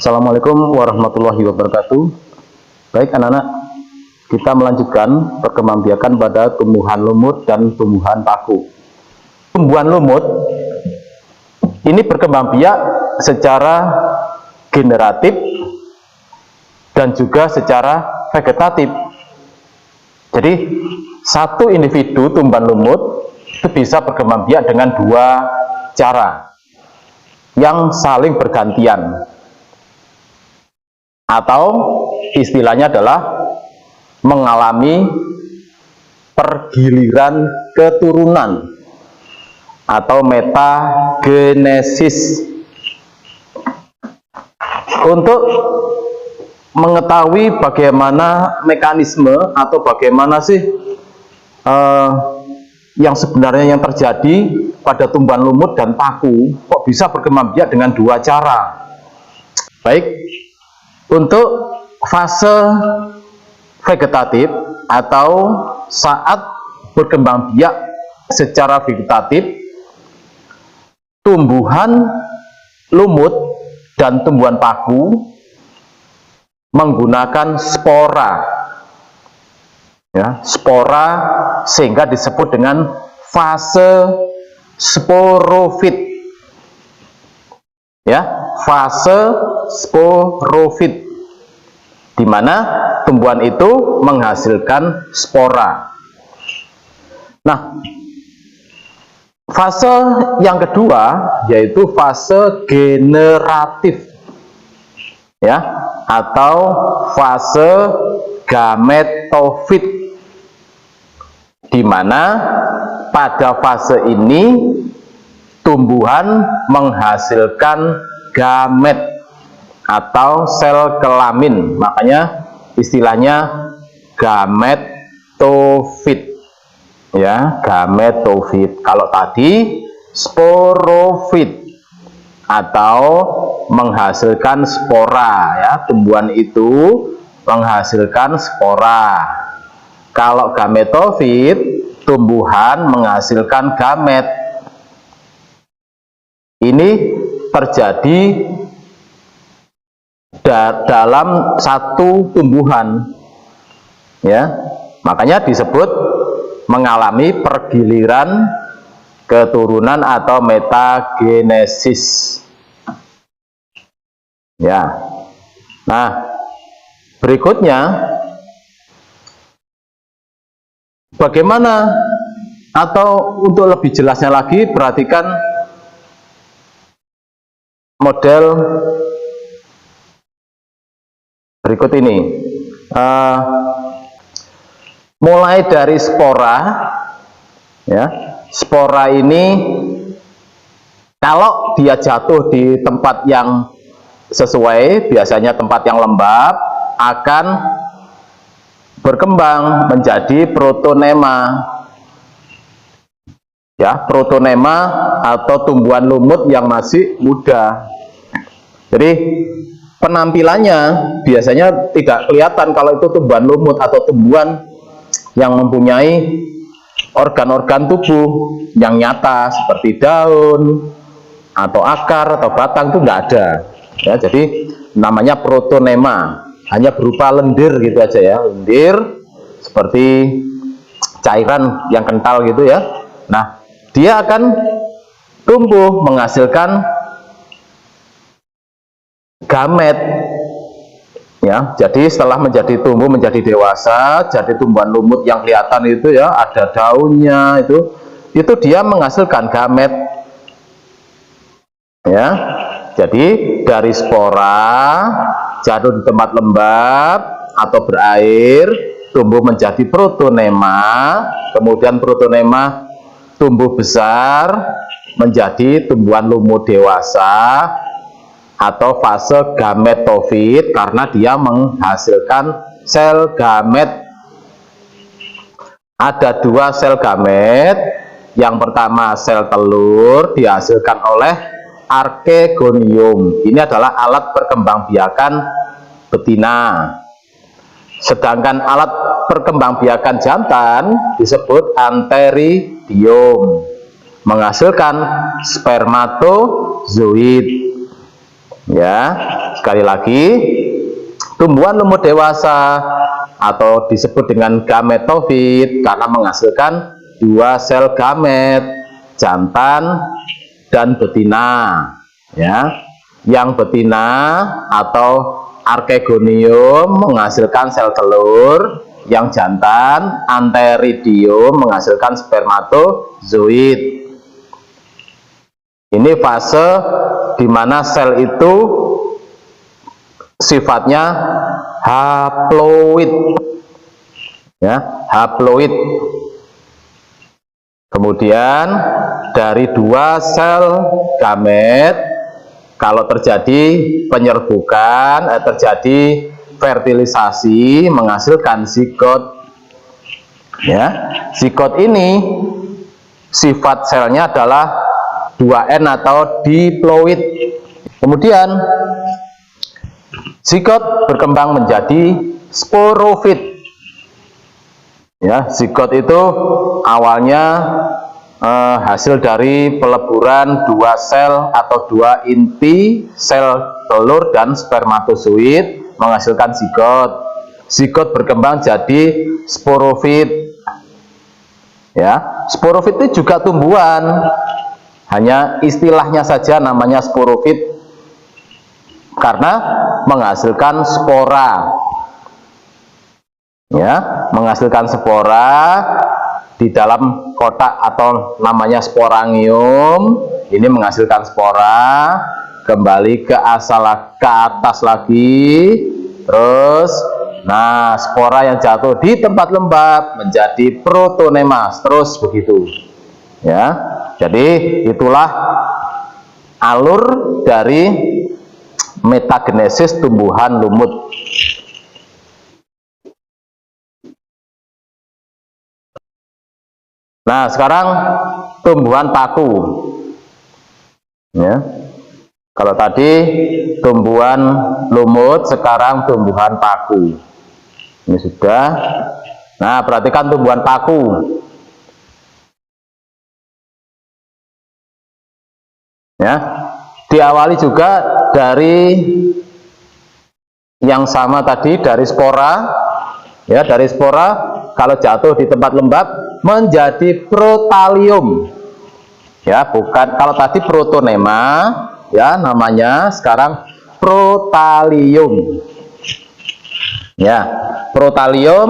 Assalamualaikum warahmatullahi wabarakatuh. Baik anak-anak, kita melanjutkan perkembangbiakan pada tumbuhan lumut dan tumbuhan paku. Tumbuhan lumut ini berkembang biak secara generatif dan juga secara vegetatif. Jadi satu individu tumbuhan lumut itu bisa berkembang biak dengan dua cara yang saling bergantian, atau istilahnya adalah mengalami pergiliran keturunan atau metagenesis. Untuk mengetahui bagaimana mekanisme atau bagaimana sih yang sebenarnya yang terjadi pada tumbuhan lumut dan paku, kok bisa berkembang biak dengan dua cara. Baik, untuk fase vegetatif atau saat berkembang biak secara vegetatif, tumbuhan lumut dan tumbuhan paku menggunakan spora, ya, spora, sehingga disebut dengan fase sporofit, ya, fase sporofit, di mana tumbuhan itu menghasilkan spora. Nah, fase yang kedua yaitu fase generatif, ya, atau fase gametofit, di mana pada fase ini tumbuhan menghasilkan gamet atau sel kelamin, makanya istilahnya gametofit, ya, gametofit. Kalau tadi sporofit atau menghasilkan spora, ya, tumbuhan itu menghasilkan spora. Kalau gametofit, tumbuhan menghasilkan gamet. Ini terjadi dalam satu tumbuhan, ya, makanya disebut mengalami pergiliran keturunan atau metagenesis, ya. Nah, berikutnya bagaimana, atau untuk lebih jelasnya lagi, perhatikan model berikut ini. Mulai dari spora, ya, spora ini kalau dia jatuh di tempat yang sesuai, biasanya tempat yang lembab, akan berkembang menjadi protonema, ya, protonema atau tumbuhan lumut yang masih muda. Jadi penampilannya biasanya tidak kelihatan kalau itu tumbuhan lumut atau tumbuhan yang mempunyai organ-organ tubuh yang nyata seperti daun atau akar atau batang, itu enggak ada, ya. Jadi namanya protonema, hanya berupa lendir gitu aja, ya, lendir seperti cairan yang kental gitu, ya. Nah, dia akan tumbuh menghasilkan gamet, ya. Jadi setelah tumbuh menjadi dewasa, jadi tumbuhan lumut yang kelihatan itu, ya, ada daunnya, itu dia menghasilkan gamet, ya. Jadi dari spora jatuh di tempat lembab atau berair, tumbuh menjadi protonema, kemudian protonema tumbuh besar menjadi tumbuhan lumut dewasa atau fase gametofit, karena dia menghasilkan sel gamet. Ada dua sel gamet. Yang pertama sel telur dihasilkan oleh archegonium. Ini adalah alat perkembangbiakan betina. Sedangkan alat perkembangbiakan jantan disebut antheridium, menghasilkan spermatozoid, ya. sekali lagi, tumbuhan lumut dewasa atau disebut dengan gametofit karena menghasilkan 2 sel gamet, jantan dan betina, ya. Yang betina atau archegonium menghasilkan sel telur, yang jantan antheridium menghasilkan spermatozoid. Ini fase di mana sel itu sifatnya haploid, ya, haploid. Kemudian dari 2 sel gamet, kalau terjadi penyerbukan, terjadi fertilisasi, menghasilkan zigot. Ya, zigot ini sifat selnya adalah 2N atau diploid. Kemudian zigot berkembang menjadi sporofit. Ya, zigot itu awalnya hasil dari peleburan 2 sel atau 2 inti sel telur dan spermatozoid menghasilkan zigot. Zigot berkembang jadi sporofit. Ya, sporofit itu juga tumbuhan, hanya istilahnya saja namanya sporofit karena menghasilkan spora. Ya, menghasilkan spora di dalam kotak atau namanya sporangium. Ini menghasilkan spora, kembali ke atas lagi, terus nah spora yang jatuh di tempat lembab menjadi protonema, terus begitu. Ya, jadi itulah alur dari metagenesis tumbuhan lumut. Nah, sekarang tumbuhan paku. Ya. Kalau tadi tumbuhan lumut, sekarang tumbuhan paku. Ini sudah. Nah, perhatikan tumbuhan paku. Ya. Diawali juga dari yang sama tadi, dari spora. Ya, dari spora kalau jatuh di tempat lembab menjadi protalium. Ya, bukan, kalau tadi protonema, ya namanya, sekarang protalium. Ya, protalium